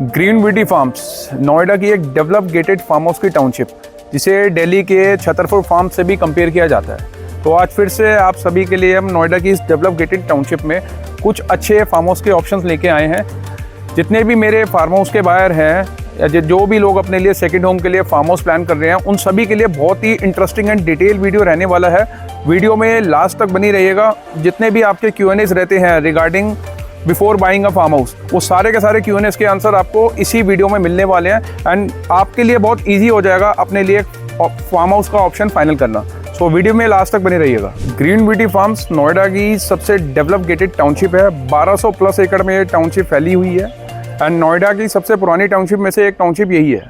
Green beauty farms Noida की एक develop gated farm house की टाउनशिप, जिसे दिल्ली के छतरपुर फार्म से भी कंपेयर किया जाता है। तो आज फिर से आप सभी के लिए हम नोएडा की इस डेवलप गेटेड टाउनशिप में कुछ अच्छे फार्म हाउस के ऑप्शंस लेके आए हैं। जितने भी मेरे फार्म हाउस के बायर हैं या जो भी लोग अपने लिए सेकंड होम के लिए फार्म हाउस प्लान कर रहे हैं, उन सभी के लिए बहुत ही इंटरेस्टिंग एंड डिटेल वीडियो रहने वाला है। वीडियो में लास्ट तक बनी रहिएगा। जितने भी आपके Q&As रहते हैं regarding before buying a farm house, वो सारे के सारे Q&As के आंसर आपको इसी वीडियो में मिलने वाले हैं एंड आपके लिए बहुत ईजी हो जाएगा अपने लिए फार्म हाउस का ऑप्शन फाइनल करना। सो वीडियो में लास्ट तक बने रहिएगा। ग्रीन ब्यूटी फार्म्स नोएडा की सबसे डेवलप गेटेड टाउनशिप है। 1200 प्लस एकड़ में ये टाउनशिप फैली हुई है एंड नोएडा की सबसे पुरानी टाउनशिप में से एक टाउनशिप यही है।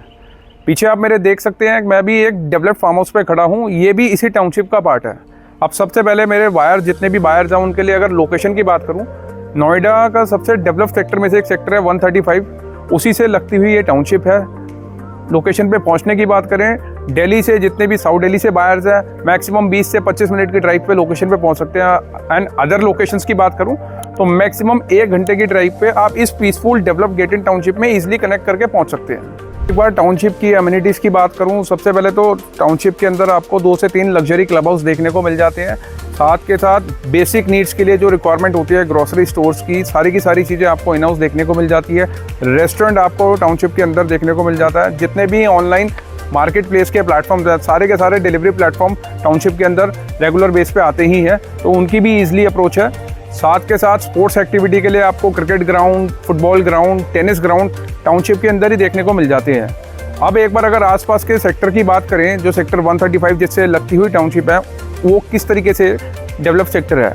पीछे आप मेरे देख सकते हैं, मैं भी एक डेवलप फार्म हाउस पे खड़ा हूँ, ये भी इसी टाउनशिप का पार्ट है। अब सबसे पहले मेरे बायर जितने भी बायर्स हैं उनके लिए अगर लोकेशन की बात करूँ, नोएडा का सबसे डेवलप सेक्टर में से एक सेक्टर है 135, उसी से लगती हुई ये टाउनशिप है। लोकेशन पे पहुंचने की बात करें, दिल्ली से जितने भी साउथ दिल्ली से बायर्स हैं मैक्सिमम 20 से 25 मिनट की ड्राइव पे लोकेशन पे पहुंच सकते हैं एंड अदर लोकेशंस की बात करूं तो मैक्सिमम 1 घंटे की ड्राइव पे आप इस पीसफुल डेवलप गेटेड टाउनशिप में इजीली कनेक्ट करके पहुंच सकते हैं। एक बार टाउनशिप की अम्यूनिटीज़ की बात करूं, सबसे पहले तो टाउनशिप के अंदर आपको 2 से 3 लग्जरी क्लब हाउस देखने को मिल जाते हैं। साथ के साथ बेसिक नीड्स के लिए जो रिक्वायरमेंट होती है ग्रोसरी स्टोर्स की, सारी चीज़ें आपको इन हाउस देखने को मिल जाती है। रेस्टोरेंट आपको टाउनशिप के अंदर देखने को मिल जाता है। जितने भी ऑनलाइन मार्केट प्लेस के प्लेटफॉर्म्स हैं, सारे के सारे डिलीवरी प्लेटफॉर्म टाउनशिप के अंदर रेगुलर बेस पे आते ही हैं, तो उनकी भी ईजिली अप्रोच है। साथ के साथ स्पोर्ट्स एक्टिविटी के लिए आपको cricket ground, football ground, tennis ground township के अंदर ही देखने को मिल जाते हैं। अब एक बार अगर आसपास के सेक्टर की बात करें, जो सेक्टर 135 जिससे लगती हुई टाउनशिप है, वो किस तरीके से डेवलप सेक्टर है।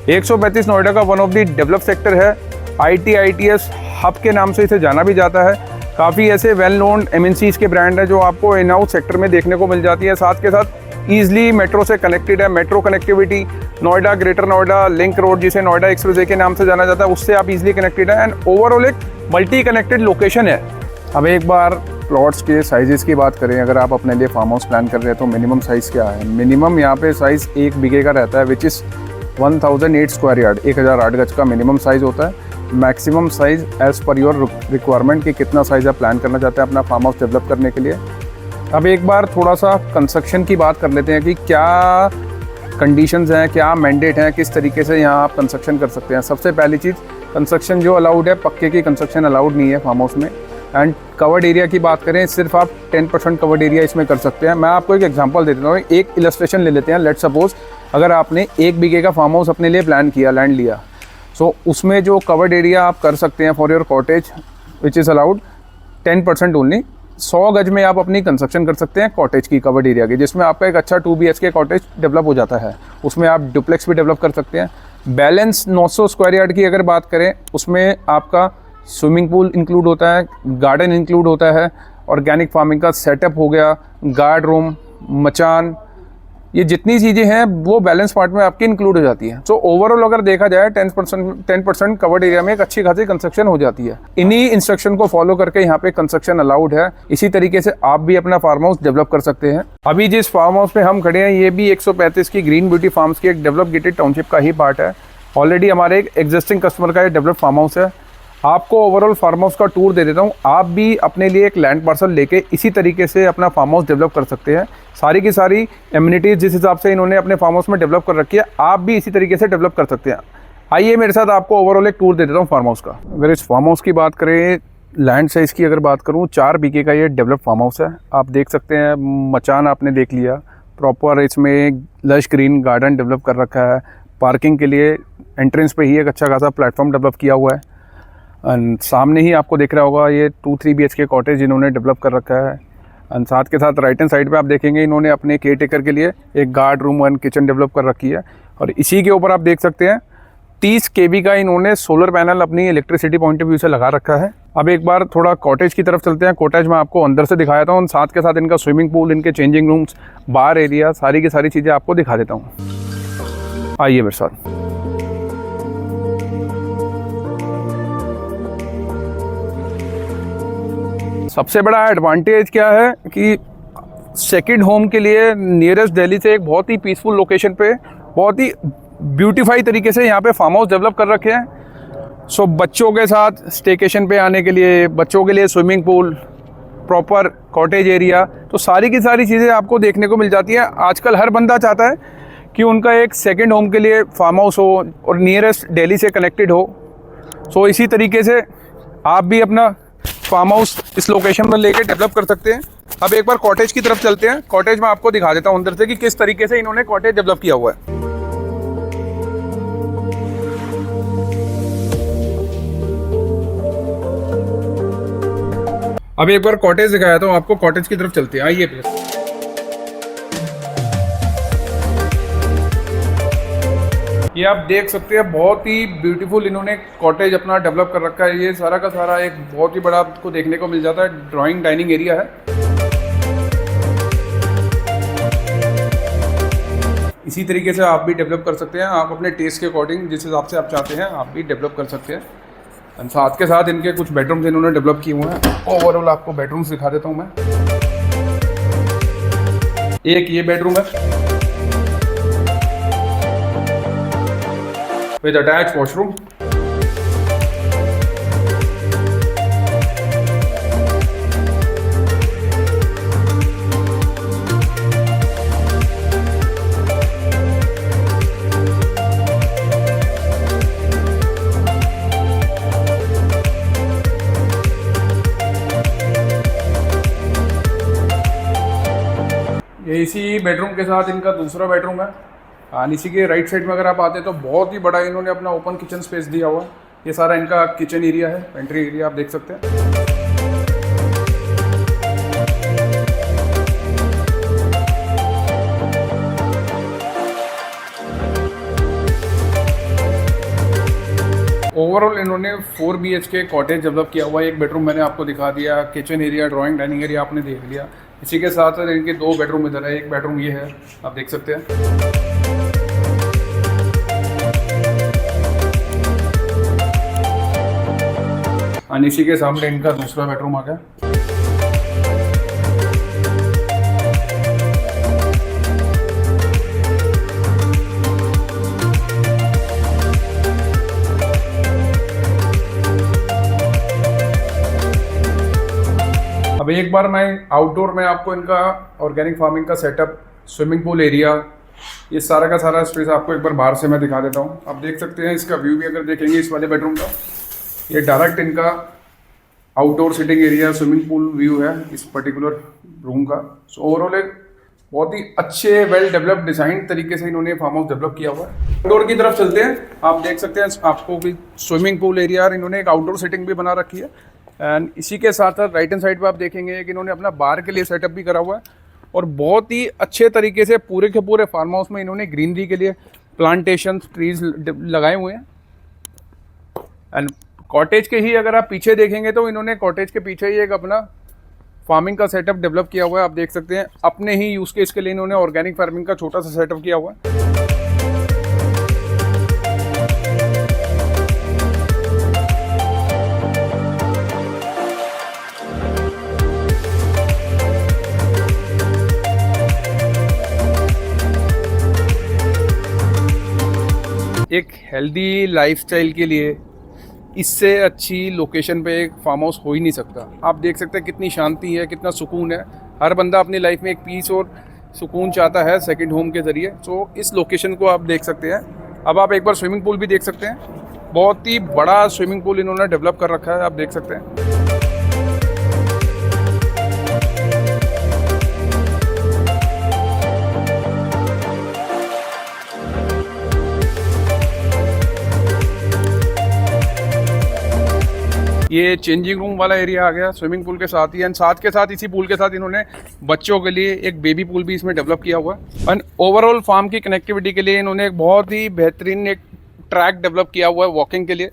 135 नोएडा का one of the develop sector है। ITS हब के नाम से इसे जाना भी जाता है। काफ़ी ऐसे वेल नोन MNCs के ब्रांड हैं जो आपको इन हाउस सेक्टर में देखने को मिल जाती है। साथ के साथ ईजिली मेट्रो से कनेक्टेड है। Metro connectivity Noida, greater Noida link road, जिसे नोएडा एक्सप्रेसवे के नाम से जाना जाता है, उससे आप इजीली कनेक्टेड है एंड ओवरऑल एक मल्टी कनेक्टेड लोकेशन है। अब एक बार प्लॉट्स के साइजेस की बात करें, अगर आप अपने लिए फार्म हाउस प्लान कर रहे हैं तो मिनिमम साइज़ क्या है। मिनिमम यहाँ पे साइज़ 1 बीघे का रहता है, विच इज़ 1008 स्क्वायर यार्ड, 1008 गज का मिनिमम साइज़ होता है। Maximum size as per your requirement कि कितना साइज़ आप प्लान करना चाहते हैं अपना फार्म हाउस डेवलप करने के लिए। अब एक बार थोड़ा सा कंस्ट्रक्शन की बात कर लेते हैं कि क्या कंडीशंस हैं, क्या मैंडेट हैं, किस तरीके से यहाँ आप कंस्ट्रक्शन कर सकते हैं। सबसे पहली चीज़, कंस्ट्रक्शन जो अलाउड है, पक्के की कंस्ट्रक्शन अलाउड नहीं है फार्म हाउस में। एंड कवर्ड एरिया की बात करें, सिर्फ आप 10% कवर्ड एरिया इसमें कर सकते हैं। मैं आपको एक एग्जांपल दे देता हूँ, एक इलस्ट्रेशन ले लेते हैं। लेट्स सपोज अगर आपने 1 बीघे का फार्म हाउस अपने लिए प्लान किया, लैंड लिया, सो उसमें जो कवर्ड एरिया आप कर सकते हैं for your cottage which is allowed 10% only. 100 गज में आप अपनी कंस्ट्रक्शन कर सकते हैं कॉटेज की, कवर्ड एरिया की, जिसमें आपका एक अच्छा 2 BHK कॉटेज डेवलप हो जाता है। उसमें आप डुप्लेक्स भी डेवलप कर सकते हैं। बैलेंस 900 स्क्वायर यार्ड की अगर बात करें, उसमें आपका स्विमिंग पूल इंक्लूड होता है, गार्डन इंक्लूड होता है, ऑर्गेनिक फार्मिंग का सेटअप हो गया, गार्ड रूम, मचान, ये जितनी चीज़ें हैं वो बैलेंस पार्ट में आपकी इंक्लूड हो जाती है। सो ओवरऑल अगर देखा जाए 10% कवर्ड एरिया में एक अच्छी खासी कंस्ट्रक्शन हो जाती है। इन्हीं इंस्ट्रक्शन को फॉलो करके यहाँ पे कंस्ट्रक्शन अलाउड है। इसी तरीके से आप भी अपना फार्म हाउस डेवलप कर सकते हैं। अभी जिस फार्म हाउस पे हम खड़े हैं, ये भी 135 की ग्रीन ब्यूटी फार्म्स की एक डेवलप गेटेड टाउनशिप का ही पार्ट है। ऑलरेडी हमारे एक एग्जिस्टिंग कस्टमर का ये डेवलप फार्म हाउस है। आपको ओवरऑल फार्म हाउस का टूर दे देता हूँ। आप भी अपने लिए एक लैंड पार्सल लेके इसी तरीके से अपना फार्म हाउस डेवलप कर सकते हैं। सारी की सारी एम्यूनिटीज़ जिस हिसाब से इन्होंने अपने फार्म हाउस में डेवलप कर रखी है, आप भी इसी तरीके से डेवलप कर सकते हैं। आइए मेरे साथ आपको ओवरऑल एक टूर दे देता हूँ फार्म हाउस का। अगर इस फार्म हाउस की बात करें, लैंड साइज़ की अगर बात करूँ, 4 बीघे का ये डेवलप फार्म हाउस है। आप देख सकते हैं, मचान आपने देख लिया, प्रॉपर इसमें लश ग्रीन गार्डन डेवलप कर रखा है। पार्किंग के लिए एंट्रेंस पे ही एक अच्छा खासा प्लेटफॉर्म डेवलप किया हुआ है। एंड सामने ही आपको दिख रहा होगा ये 2-3 BHK कॉटेज इन्होंने डेवलप कर रखा है। एंड साथ के साथ राइट हैंड साइड पे आप देखेंगे इन्होंने अपने केयर टेकर के लिए एक guard room and kitchen develop कर रखी है। और इसी के ऊपर आप देख सकते हैं 30 kV का इन्होंने सोलर पैनल अपनी इलेक्ट्रिसिटी पॉइंट ऑफ व्यू से लगा रखा है। अब एक बार थोड़ा कॉटेज की तरफ चलते हैं। कॉटेज में आपको अंदर से दिखाया था, साथ के साथ इनका स्विमिंग पूल, इनके चेंजिंग रूम्स, बार एरिया, सारी की सारी चीज़ें आपको दिखा देता हूँ। आइए मेरे साथ। सबसे बड़ा एडवांटेज क्या है कि सेकंड होम के लिए नियरेस्ट दिल्ली से एक बहुत ही पीसफुल लोकेशन पे बहुत ही ब्यूटीफाई तरीके से यहाँ पे फार्म हाउस डेवलप कर रखे हैं। सो बच्चों के साथ स्टेकेशन पे आने के लिए, बच्चों के लिए swimming pool, proper cottage area, तो सारी की सारी चीज़ें आपको देखने को मिल जाती हैं। आजकल हर बंदा चाहता है कि उनका एक सेकंड होम के लिए फार्म हाउस हो और नियरेस्ट दिल्ली से कनेक्टेड हो। सो इसी तरीके से आप भी अपना फार्म हाउस इस लोकेशन पर लेके डेवलप कर सकते हैं। अब एक बार कॉटेज की तरफ चलते हैं। कॉटेज में आपको दिखा देता हूँ अंदर से कि किस तरीके से इन्होंने कॉटेज डेवलप किया हुआ है। अब एक बार कॉटेज दिखाया था आपको, कॉटेज की तरफ चलते हैं, आइए प्लीज। ये आप देख सकते हैं बहुत ही ब्यूटीफुल इन्होंने कॉटेज अपना डेवलप कर रखा है। ये सारा का सारा एक बहुत ही बड़ा आपको देखने को मिल जाता है ड्राइंग डाइनिंग एरिया है। इसी तरीके से आप भी डेवलप कर सकते हैं। आप अपने टेस्ट के अकॉर्डिंग जिस हिसाब से आप चाहते हैं आप भी डेवलप कर सकते हैं। एंड साथ के साथ इनके कुछ बेडरूम्स इन्होंने डेवलप किए हुए हैं। ओवरऑल आपको बेडरूम्स दिखा देता हूँ मैं। एक ये बेडरूम है विद अटैच वॉशरूम। ये इसी बेडरूम के साथ इनका दूसरा बेडरूम है। और इसी के राइट साइड में अगर आप आते हैं तो बहुत ही बड़ा इन्होंने अपना ओपन किचन स्पेस दिया हुआ है। ये सारा इनका किचन एरिया है, पेंट्री एरिया आप देख सकते हैं। ओवरऑल इन्होंने 4 BHK कॉटेज डेवलप किया हुआ है। एक बेडरूम मैंने आपको दिखा दिया, kitchen area, drawing dining area आपने देख लिया। इसी के साथ इनके 2 बेडरूम इधर है, एक बेडरूम ये है आप देख सकते हैं। और इसी के सामने इनका दूसरा बेडरूम आ गया। अब एक बार मैं आउटडोर में आपको इनका ऑर्गेनिक फार्मिंग का सेटअप, स्विमिंग पूल एरिया, ये सारा का सारा स्पेस आपको एक बार बाहर से मैं दिखा देता हूँ। आप देख सकते हैं इसका व्यू भी अगर देखेंगे इस वाले बेडरूम का, ये डायरेक्ट इनका outdoor sitting area, swimming pool view है इस पर्टिकुलर रूम का। सो ओवरऑल एक बहुत ही अच्छे वेल डेवलप्ड डिजाइन तरीके से इन्होंने फार्म हाउस डेवलप किया हुआ है। आउटडोर की तरफ चलते हैं। आप देख सकते हैं आपको भी स्विमिंग पूल एरिया और इन्होंने एक आउटडोर सिटिंग भी बना रखी है। एंड इसी के साथ साथ राइट हैंड साइड पे आप देखेंगे कि इन्होंने अपना बार के लिए सेटअप भी करा हुआ है और बहुत ही अच्छे तरीके से पूरे के पूरे फार्म हाउस में इन्होंने ग्रीनरी के लिए प्लांटेशन ट्रीज लगाए हुए हैं। एंड कॉटेज के ही अगर आप पीछे देखेंगे तो इन्होंने कॉटेज के पीछे ही एक अपना फार्मिंग का सेटअप डेवलप किया हुआ है। आप देख सकते हैं अपने ही यूज केस के लिए इन्होंने ऑर्गेनिक फार्मिंग का छोटा सा सेटअप किया हुआ है। एक हेल्दी लाइफस्टाइल के लिए इससे अच्छी लोकेशन पे एक फार्म हाउस हो ही नहीं सकता। आप देख सकते हैं कितनी शांति है, कितना सुकून है। हर बंदा अपनी लाइफ में एक पीस और सुकून चाहता है सेकंड होम के ज़रिए। सो इस लोकेशन को आप देख सकते हैं। अब आप एक बार स्विमिंग पूल भी देख सकते हैं। बहुत ही बड़ा स्विमिंग पूल इन्होंने डेवलप कर रखा है, आप देख सकते हैं। ये चेंजिंग रूम वाला एरिया आ गया स्विमिंग पूल के साथ ही। एंड साथ के साथ इसी पूल के साथ इन्होंने बच्चों के लिए एक बेबी पूल भी इसमें डेवलप किया हुआ है। एंड ओवरऑल फार्म की कनेक्टिविटी के लिए इन्होंने एक बहुत ही बेहतरीन एक ट्रैक डेवलप किया हुआ है वॉकिंग के लिए।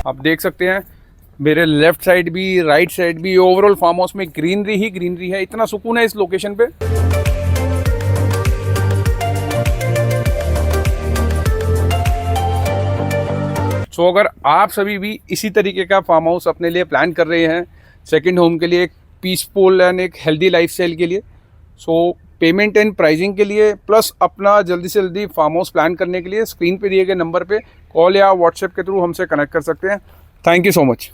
आप देख सकते हैं मेरे लेफ्ट साइड भी राइट साइड भी ओवरऑल फार्म हाउस में ग्रीनरी ही ग्रीनरी है। इतना सुकून है इस लोकेशन पे। सो अगर आप सभी भी इसी तरीके का फार्म हाउस अपने लिए प्लान कर रहे हैं सेकंड होम के लिए, एक पीसफुल एंड एक हेल्दी लाइफस्टाइल के लिए, सो पेमेंट एंड प्राइसिंग के लिए प्लस अपना जल्दी से जल्दी फार्म हाउस प्लान करने के लिए स्क्रीन पे दिए गए नंबर पे कॉल या व्हाट्सएप के थ्रू हमसे कनेक्ट कर सकते हैं। Thank you so much.